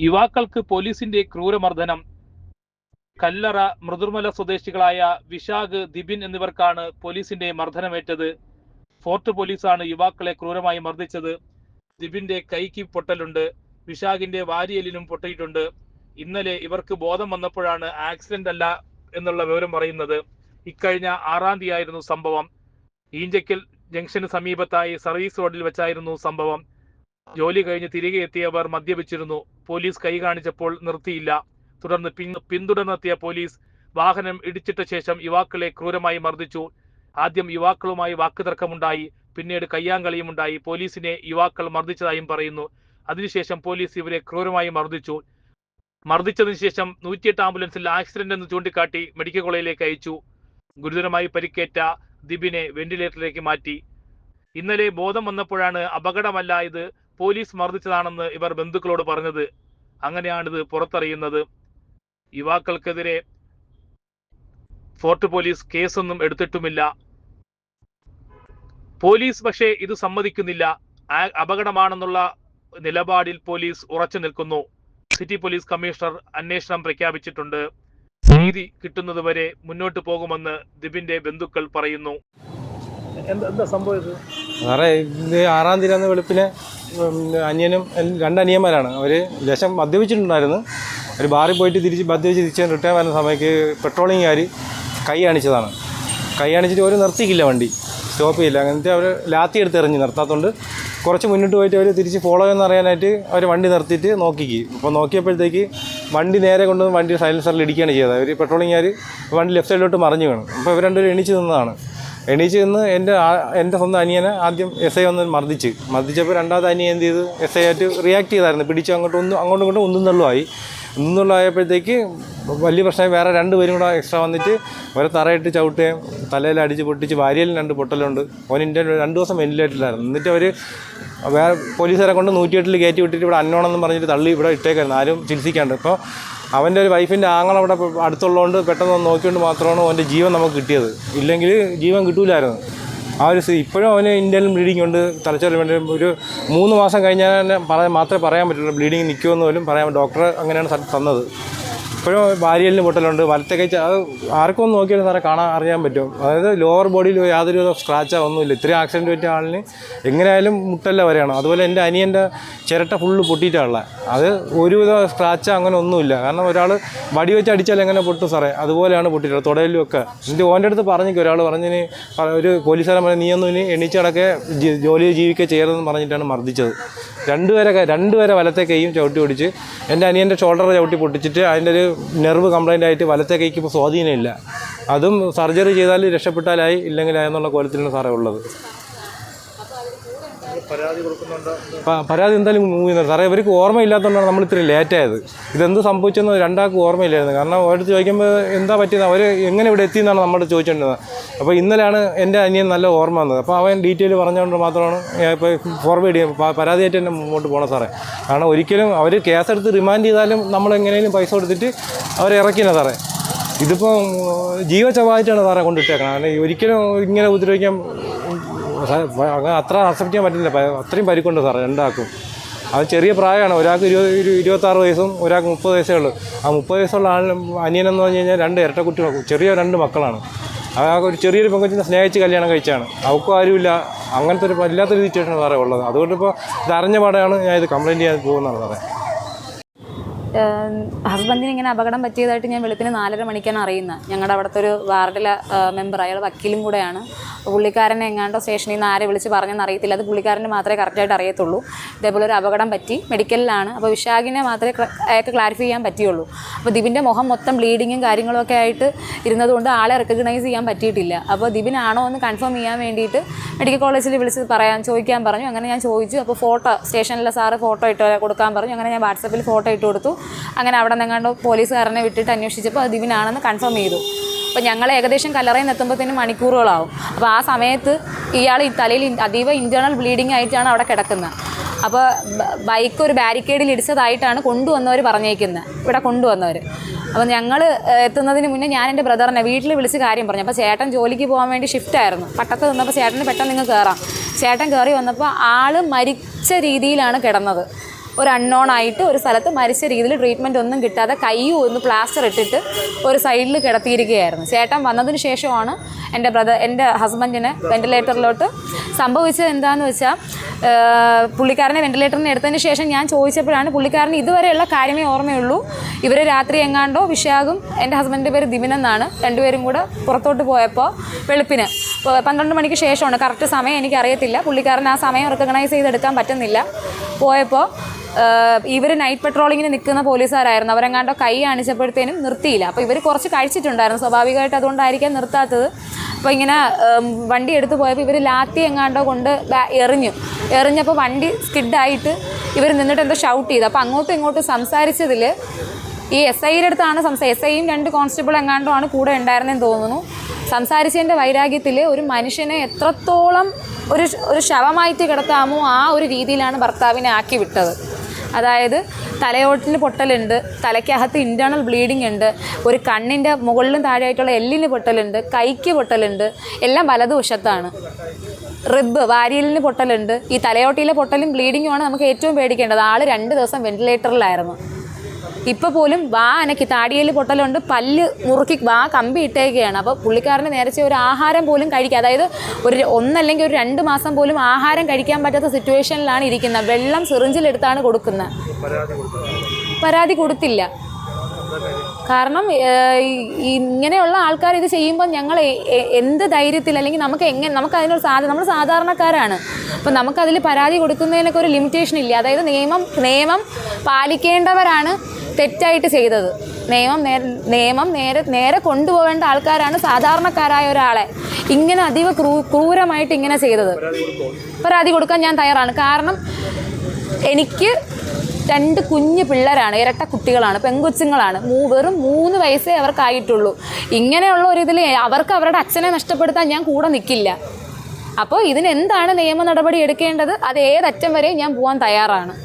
യുവാക്കൾക്ക് പോലീസിന്റെ ക്രൂരമർദ്ദനം. കല്ലറ മൃദുർമല സ്വദേശികളായ വിശാഖ്, ദിബിൻ എന്നിവർക്കാണ് പോലീസിന്റെ മർദ്ദനമേറ്റത്. ഫോർട്ട് പോലീസാണ് യുവാക്കളെ ക്രൂരമായി മർദ്ദിച്ചത്. ദിബിന്റെ കൈക്ക് പൊട്ടലുണ്ട്, വിശാഖിന്റെ വാരിയെല്ലിനും പൊട്ടിയിട്ടുണ്ട്. ഇന്നലെ ഇവർക്ക് ബോധം വന്നപ്പോഴാണ് ആക്സിഡന്റ് അല്ല എന്നുള്ള വിവരം പറയുന്നത്. ഇക്കഴിഞ്ഞ 6-ാം തീയതിയായിരുന്നു സംഭവം. ഈഞ്ചക്കൽ ജംഗ്ഷന് സമീപത്തായി സർവീസ് റോഡിൽ വെച്ചായിരുന്നു സംഭവം. ജോലി കഴിഞ്ഞ് തിരികെ എത്തിയവർ മദ്യപിച്ചിരുന്നു. പോലീസ് കൈ കാണിച്ചപ്പോൾ നിർത്തിയില്ല. തുടർന്ന് പിന്തുടർന്നെത്തിയ പോലീസ് വാഹനം ഇടിച്ചിട്ട ശേഷം യുവാക്കളെ ക്രൂരമായി മർദ്ദിച്ചു. ആദ്യം യുവാക്കളുമായി വാക്കുതർക്കമുണ്ടായി, പിന്നീട് കയ്യാങ്കളിയുമുണ്ടായി. പോലീസിനെ യുവാക്കൾ മർദ്ദിച്ചതായും പറയുന്നു. അതിനുശേഷം പോലീസ് ഇവരെ ക്രൂരമായി മർദ്ദിച്ചതിനു ശേഷം 108 ആംബുലൻസിൽ ആക്സിഡന്റ് എന്ന് ചൂണ്ടിക്കാട്ടി മെഡിക്കൽ കോളേജിലേക്ക് അയച്ചു. ഗുരുതരമായി പരിക്കേറ്റ ദിബിനെ വെന്റിലേറ്ററിലേക്ക് മാറ്റി. ഇന്നലെ ബോധം വന്നപ്പോഴാണ് അപകടമല്ല, ഇത് പോലീസ് മർദ്ദിച്ചതാണെന്ന് ഇവർ ബന്ധുക്കളോട് പറഞ്ഞത്. അങ്ങനെയാണിത് പുറത്തറിയുന്നത്. യുവാക്കൾക്കെതിരെ ഫോർട്ട് പോലീസ് കേസൊന്നും എടുത്തിട്ടുമില്ല. പോലീസ് പക്ഷേ ഇത് സമ്മതിക്കുന്നില്ല. അപകടമാണെന്നുള്ള നിലപാടിൽ പോലീസ് ഉറച്ചു നിൽക്കുന്നു. സിറ്റി പോലീസ് കമ്മീഷണർ അന്വേഷണം പ്രഖ്യാപിച്ചിട്ടുണ്ട്. നീതി കിട്ടുന്നതുവരെ മുന്നോട്ട് പോകുമെന്ന് ദിബിന്റെ ബന്ധുക്കൾ പറയുന്നു. എന്താ സംഭവിച്ചത്? സാറേ, ഇത് 6-ാം തീയതി വെളുപ്പിന് അനിയനും 2 അനിയന്മാരാണ്. അവർ ലേശം മദ്യപിച്ചിട്ടുണ്ടായിരുന്നു. ഒരു ബാറിൽ പോയിട്ട് മദ്യപിച്ച് തിരിച്ച് റിട്ടേൺ വരുന്ന സമയത്ത് പെട്രോളിങ്ങുകാർ കൈ കാണിച്ചതാണ്. കൈ കാണിച്ചിട്ട് അവർ നിർത്തിക്കില്ല, വണ്ടി സ്റ്റോപ്പ് ചെയ്യില്ല. അങ്ങനത്തെ അവർ ലാത്തി എടുത്ത് എറിഞ്ഞ് നിർത്താത്തതുകൊണ്ട് കുറച്ച് മുന്നോട്ട് പോയിട്ട് അവർ തിരിച്ച് ഫോളോ ചെയ്യുമെന്ന് അറിയാനായിട്ട് അവർ വണ്ടി നിർത്തിയിട്ട് നോക്കിക്കി. അപ്പോൾ നോക്കിയപ്പോഴത്തേക്ക് വണ്ടി നേരെ കൊണ്ടുവന്ന് വണ്ടി സൈലൻസറിൽ ഇടിക്കുകയാണ് ചെയ്തത്. അവർ പെട്രോളിങ്ങുകാർ വണ്ടി ലെഫ്റ്റ് സൈഡിലോട്ട് മറിഞ്ഞു വീണു. അപ്പോൾ ഇവർ രണ്ടുപേരും എണീച്ച് നിന്നതാണ്. എണീച്ച് നിന്ന് എൻ്റെ സ്വന്തം അനിയനെ ആദ്യം SI വന്ന് മർദ്ദിച്ചപ്പോൾ രണ്ടാമത്തെ അനിയൻ എന്ത് ചെയ്തു, SI ആയിട്ട് റിയാക്ട് ചെയ്തായിരുന്നു. പിടിച്ച് അങ്ങോട്ടും ഇങ്ങോട്ടും ഒന്നുന്നുള്ളായപ്പോഴത്തേക്ക് വലിയ പ്രശ്നമായി. വേറെ 2 പേരും കൂടെ എക്സ്ട്രാ വന്നിട്ട് അവരെ തറയിട്ട് ചവിട്ടുകയും തലയിൽ അടിച്ച് പൊട്ടിച്ച് വാരിയലിൽ 2 പൊട്ടലുണ്ട്. അവൻ 2 ദിവസം വെന്റിലേറ്ററിലായിരുന്നു. എന്നിട്ട് അവർ വേറെ പോലീസുകാരെ കൊണ്ട് 108 കയറ്റി വിട്ടിട്ട് ഇവിടെ അന്നോണെന്ന് പറഞ്ഞിട്ട് തള്ളി ഇവിടെ ഇട്ടേക്കായിരുന്നു, ആരും ചികിത്സിക്കാണ്ട്. ഇപ്പോൾ അവൻ്റെ ഒരു വൈഫിൻ്റെ ആങ്ങൾ അവിടെ അടുത്തുള്ളതുകൊണ്ട് പെട്ടെന്ന് നോക്കിക്കൊണ്ട് മാത്രമാണ് അവൻ്റെ ജീവൻ നമുക്ക് കിട്ടിയത്. ഇല്ലെങ്കിൽ ജീവൻ കിട്ടൂലായിരുന്നു. ആ ഒരു ഇപ്പോഴും അവന് ഇന്ത്യയിലും ബ്ലീഡിങ് ഉണ്ട്. തലച്ചോറിൽ വേണ്ടി ഒരു 3 മാസം കഴിഞ്ഞാൽ മാത്രമേ പറയാൻ പറ്റുള്ളൂ ബ്ലീഡിങ് നിൽക്കുമെന്ന് പോലും പറയാൻ. ഡോക്ടർ അങ്ങനെയാണ് തന്നത്. ഇപ്പോഴും വാരിയലിന് പൊട്ടലുണ്ട്. വലത്തെ കൈ അത് ആർക്കും ഒന്ന് നോക്കിയാലും സാറേ അറിയാൻ പറ്റും. അതായത് ലോവർ ബോഡിയിൽ യാതൊരു സ്ക്രാച്ചോ ഒന്നുമില്ല. ഇത്രയും ആക്സിഡൻറ്റ് പറ്റിയ ആളിന് എങ്ങനെയായാലും മുട്ടല്ല വരെയാണ്. അതുപോലെ എൻ്റെ അനിയൻ്റെ ചിരട്ട ഫുള്ള് പൊട്ടിയിട്ടാണുള്ളത്. അത് ഒരുവിധ സ്ക്രാച്ചോ അങ്ങനെ ഒന്നുമില്ല. കാരണം ഒരാൾ വടി വെച്ച് അടിച്ചാൽ എങ്ങനെ പൊട്ടും സാറേ, അതുപോലെയാണ് പൊട്ടിയിട്ടുള്ളത് തുടയിലും ഒക്കെ. എന്നിട്ട് ഓൻ്റെ അടുത്ത് പറഞ്ഞിരിക്കും, ഒരാൾ പറഞ്ഞിന്, ഒരു പോലീസുകാരൻ പറഞ്ഞ് നീയൊന്നും ഇനി എണീച്ചടക്കെ ജോലി ജീവിക്കുക ചെയ്യരുതെന്ന് പറഞ്ഞിട്ടാണ് മർദ്ദിച്ചത്. 2 പേരെ വലത്തെ കൈയും ചവിട്ടി പൊടിച്ച് എൻ്റെ അനിയൻ്റെ ഷോൾഡർ ചവിട്ടി പൊട്ടിച്ചിട്ട് അതിൻ്റെ ഒരു നെർവ് കംപ്ലൈൻ്റ് ആയിട്ട് വലത്തെ കൈക്ക് ഇപ്പോൾ സ്വാധീനമില്ല. അതും സർജറി ചെയ്താൽ രക്ഷപ്പെട്ടാലായി, ഇല്ലെങ്കിലായെന്നുള്ള കോലത്തിലാണ് സാറേ ഉള്ളത്. പരാതി എന്തായാലും മൂവ് ചെയ്യുന്നത് സാറേ. ഇവർക്ക് ഓർമ്മയില്ലാത്തതുകൊണ്ടാണ് നമ്മൾ ഇത്രയും ലേറ്റായത്. ഇതെന്ത് സംഭവിച്ചെന്ന് 2 ഓർമ്മയില്ലായിരുന്നു. കാരണം അവരുടെ ചോദിക്കുമ്പോൾ എന്താ പറ്റിയത്, അവർ എങ്ങനെ ഇവിടെ എത്തിയെന്നാണ് നമ്മളോട് ചോദിച്ചുകൊണ്ടിരുന്നത്. അപ്പോൾ ഇന്നലെയാണ് എൻ്റെ അനിയൻ നല്ല ഓർമ്മ വന്നത്. അപ്പോൾ അവൻ ഡീറ്റെയിൽ പറഞ്ഞുകൊണ്ട് മാത്രമാണ് ഇപ്പോൾ ഫോർവേഡ് ചെയ്യും, പരാതിയായിട്ട് തന്നെ മുമ്പോട്ട് പോകണം സാറേ. കാരണം ഒരിക്കലും അവർ കേസെടുത്ത് റിമാൻഡ് ചെയ്താലും നമ്മൾ എങ്ങനെയും പൈസ കൊടുത്തിട്ട് അവരെ ഇറക്കില്ല സാറേ. ഇതിപ്പോൾ ജീവചവായിട്ടാണ് സാറേ കൊണ്ടിട്ടേക്കണം. കാരണം ഒരിക്കലും ഇങ്ങനെ ഉപദ്രവിക്കാൻ അത്ര അക്സെപ്റ്റ് ചെയ്യാൻ പറ്റില്ല. അത്രയും പരിക്കുണ്ട് സാറേ 2 അത് ചെറിയ പ്രായമാണ്. ഒരാൾക്ക് 26 വയസ്സും ഒരാൾക്ക് 30 വയസ്സേ ഉള്ളൂ. ആ 30 വയസ്സുള്ള അനിയനെന്ന് പറഞ്ഞു കഴിഞ്ഞാൽ 2 ഇരട്ട കുട്ടികൾ, ചെറിയ 2 മക്കളാണ്. ഒരു ചെറിയൊരു പെൺകൊച്ചിനെ സ്നേഹിച്ച് കല്യാണം കഴിച്ചാണ്. അവൾക്കും ആരുമില്ല. അങ്ങനത്തെ ഒരു വല്ലാത്തൊരു സിറ്റുവേഷൻ സാറേ ഉള്ളത്. അതുകൊണ്ടിപ്പോൾ ഇതറിഞ്ഞ പാടെയാണ് ഞാൻ ഇത് കംപ്ലയിൻറ്റ് ചെയ്യാൻ പോകുന്നതാണ് സാറേ. ഹസ്ബൻഡിന് ഇങ്ങനെ അപകടം പറ്റിയതായിട്ട് ഞാൻ വെളുപ്പിന് 4:30 മണിക്കാണ് അറിയുന്നത്. ഞങ്ങളുടെ അവിടുത്തെ ഒരു വാർഡിലെ മെമ്പർ, അയാൾ വക്കീലും കൂടെയാണ്. പുള്ളിക്കാരനെ എങ്ങാണ്ടോ സ്റ്റേഷനിൽ നിന്ന് ആരെ വിളിച്ച് പറഞ്ഞെന്ന് അറിയത്തില്ല. അത് പുള്ളിക്കാരന് മാത്രമേ കറക്റ്റായിട്ട് അറിയത്തുള്ളൂ. ഇതേപോലെ ഒരു അപകടം പറ്റി മെഡിക്കലിലാണ്. അപ്പോൾ വിശാഖിനെ മാത്രമേ അയാൾക്ക് ക്ലാരിഫൈ ചെയ്യാൻ പറ്റിയുള്ളൂ. അപ്പോൾ ദിബിൻ്റെ മുഖം മൊത്തം ബ്ലീഡിങ്ങും കാര്യങ്ങളൊക്കെ ആയിട്ട് ഇരുന്നതുകൊണ്ട് ആളെ റെക്കഗ്നൈസ് ചെയ്യാൻ പറ്റിയിട്ടില്ല. അപ്പോൾ ദിബിനാണോ എന്ന് കൺഫേം ചെയ്യാൻ വേണ്ടിയിട്ട് മെഡിക്കൽ കോളേജിൽ വിളിച്ച് ചോദിക്കാൻ പറഞ്ഞു. അങ്ങനെ ഞാൻ ചോദിച്ചു. അപ്പോൾ ഫോട്ടോ സ്റ്റേഷനിലെ സാറ് ഫോട്ടോ ഇട്ട് കൊടുക്കാൻ പറഞ്ഞു. അങ്ങനെ ഞാൻ വാട്സപ്പിൽ ഫോട്ടോ ഇട്ട് കൊടുത്തു. അങ്ങനെ അവിടെ നിന്നെങ്ങാണ്ട് പോലീസുകാരനെ വിട്ടിട്ട് അന്വേഷിച്ചപ്പോൾ അത് ദിബിനാണെന്ന് കൺഫേം ചെയ്തു. അപ്പോൾ ഞങ്ങൾ ഏകദേശം കല്ലറയിൽ നിന്ന് എത്തുമ്പോഴത്തേനും മണിക്കൂറുകളാവും. അപ്പോൾ ആ സമയത്ത് ഇയാൾ ഈ തലയിൽ അതീവ ഇൻറ്റേർണൽ ബ്ലീഡിങ് ആയിട്ടാണ് അവിടെ കിടക്കുന്നത്. അപ്പോൾ ബൈക്ക് ഒരു ബാരിക്കേഡിൽ ഇടിച്ചതായിട്ടാണ് കൊണ്ടുവന്നവർ പറഞ്ഞേക്കുന്നത്, ഇവിടെ കൊണ്ടുവന്നവർ. അപ്പോൾ ഞങ്ങൾ എത്തുന്നതിന് മുന്നേ ഞാൻ എൻ്റെ ബ്രദറിനെ വീട്ടിൽ വിളിച്ച് കാര്യം പറഞ്ഞു. അപ്പോൾ ചേട്ടൻ ജോലിക്ക് പോകാൻ വേണ്ടി ഷിഫ്റ്റായിരുന്നു. പട്ടത്ത് നിന്നപ്പോൾ ചേട്ടന് പെട്ടെന്ന് നിങ്ങൾ കയറാം. ചേട്ടൻ കയറി വന്നപ്പോൾ ആൾ മരിച്ച രീതിയിലാണ് കിടന്നത്. ഒരു അൺനോൺ ആയിട്ട് ഒരു സ്ഥലത്ത് മരിച്ച രീതിയിൽ ട്രീറ്റ്മെൻറ്റ് ഒന്നും കിട്ടാതെ കയ്യും ഒന്ന് പ്ലാസ്റ്റർ ഇട്ടിട്ട് ഒരു സൈഡിൽ കിടത്തിയിരിക്കുകയായിരുന്നു. ചേട്ടൻ വന്നതിന് ശേഷമാണ് എൻ്റെ ഹസ്ബൻഡിന് വെൻറ്റിലേറ്ററിലോട്ട് സംഭവിച്ചത്. എന്താണെന്ന് വെച്ചാൽ പുള്ളിക്കാരനെ വെൻറ്റിലേറ്ററിന് എടുത്തതിന് ശേഷം ഞാൻ ചോദിച്ചപ്പോഴാണ് പുള്ളിക്കാരന് ഇതുവരെയുള്ള കാര്യമേ ഓർമ്മയുള്ളൂ. ഇവർ രാത്രി എങ്ങാണ്ടോ വിശാഖും എൻ്റെ ഹസ്ബൻഡിൻ്റെ പേര് ദിബിൻ എന്നാണ്, രണ്ടുപേരും കൂടെ പുറത്തോട്ട് പോയപ്പോൾ വെളുപ്പിന് 12 മണിക്ക് ശേഷമാണ്, കറക്റ്റ് സമയം എനിക്കറിയത്തില്ല. പുള്ളിക്കാരൻ ആ സമയം റെക്കഗ്നൈസ് ചെയ്തെടുക്കാൻ പറ്റുന്നില്ല. പോയപ്പോൾ ഇവർ നൈറ്റ് പെട്രോളിങ്ങിന് നിൽക്കുന്ന പോലീസുകാരായിരുന്നു. അവരെങ്ങാണ്ടോ കൈ കാണിച്ചപ്പോഴത്തേനും നിർത്തിയില്ല. അപ്പോൾ ഇവർ കുറച്ച് കഴിച്ചിട്ടുണ്ടായിരുന്നു, സ്വാഭാവികമായിട്ട് അതുകൊണ്ടായിരിക്കാം നിർത്താത്തത്. അപ്പോൾ ഇങ്ങനെ വണ്ടി എടുത്ത് പോയപ്പോൾ ഇവർ ലാത്തി എങ്ങാണ്ടോ കൊണ്ട് എറിഞ്ഞപ്പോൾ വണ്ടി സ്കിഡായിട്ട് ഇവർ നിന്നിട്ട് എന്തോ ഷൗട്ട് ചെയ്തു. അപ്പോൾ അങ്ങോട്ടും ഇങ്ങോട്ടും സംസാരിച്ചതിൽ ഈ SIയുടെ അടുത്താണ് SIയും 2 കോൺസ്റ്റബിൾ എങ്ങാണ്ടോ ആണ് കൂടെ ഉണ്ടായിരുന്നെന്ന് തോന്നുന്നു. സംസാരിച്ചതിൻ്റെ വൈരാഗ്യത്തിൽ ഒരു മനുഷ്യനെ എത്രത്തോളം ഒരു ശവമായിട്ട് കിടത്താമോ ആ ഒരു രീതിയിലാണ് ഭർത്താവിനെ ആക്കി വിട്ടത്. അതായത് തലയോട്ടിന് പൊട്ടലുണ്ട്, തലയ്ക്കകത്ത് ഇൻറ്റേർണൽ ബ്ലീഡിങ് ഉണ്ട്, ഒരു കണ്ണിൻ്റെ മുകളിലും താഴെയായിട്ടുള്ള എല്ലിന് പൊട്ടലുണ്ട്, കൈക്ക് പൊട്ടലുണ്ട്, എല്ലാം വലതുവശത്താണ്. റിബ് വാരിയലിന് പൊട്ടലുണ്ട്. ഈ തലയോട്ടിയിലെ പൊട്ടലും ബ്ലീഡിങ്ങുമാണ് നമുക്ക് ഏറ്റവും പേടിക്കേണ്ടത്. ആൾ 2 ദിവസം വെൻറ്റിലേറ്ററിലായിരുന്നു. ഇപ്പോൾ പോലും താടിയിൽ പൊട്ടലുണ്ട്, പല്ല് മുറുക്കി കമ്പി ഇട്ടേക്കുകയാണ്. അപ്പോൾ പുള്ളിക്കാരന് നേരത്തെ ഒരു ആഹാരം പോലും കഴിക്കുക, അതായത് ഒന്നല്ലെങ്കിൽ ഒരു 2 മാസം പോലും ആഹാരം കഴിക്കാൻ പറ്റാത്ത സിറ്റുവേഷനിലാണ് ഇരിക്കുന്നത്. വെള്ളം സിറിഞ്ചിലെടുത്താണ് കൊടുക്കുന്നത്. പരാതി കൊടുത്തില്ല. കാരണം ഇങ്ങനെയുള്ള ആൾക്കാർ ഇത് ചെയ്യുമ്പോൾ ഞങ്ങൾ എന്ത് ധൈര്യത്തിൽ, അല്ലെങ്കിൽ നമുക്ക് അതിനൊരു നമ്മൾ സാധാരണക്കാരാണ്. അപ്പം നമുക്കതിൽ പരാതി കൊടുക്കുന്നതിനൊക്കെ ഒരു ലിമിറ്റേഷൻ ഇല്ല. അതായത് നിയമം പാലിക്കേണ്ടവരാണ് തെറ്റായിട്ട് ചെയ്തത്. നിയമം നേരെ കൊണ്ടുപോകേണ്ട ആൾക്കാരാണ് സാധാരണക്കാരായ ഒരാളെ ഇങ്ങനെ അതീവ ക്രൂരമായിട്ട് ഇങ്ങനെ ചെയ്തത്. പരാതി കൊടുക്കാൻ ഞാൻ തയ്യാറാണ്. കാരണം എനിക്ക് 2 കുഞ്ഞു പിള്ളേരാണ്, ഇരട്ട കുട്ടികളാണ്, പെൺകൊച്ചുങ്ങളാണ്. വെറും 3 വയസ്സേ അവർക്കായിട്ടുള്ളൂ. ഇങ്ങനെയുള്ള ഒരു ഇതിൽ അവർക്ക് അവരുടെ അച്ഛനെ നഷ്ടപ്പെടുത്താൻ ഞാൻ കൂടെ നിൽക്കില്ല. അപ്പോൾ ഇതിനെന്താണ് നിയമ നടപടി എടുക്കേണ്ടത്, അത് ഏതറ്റം വരെയും ഞാൻ പോകാൻ തയ്യാറാണ്.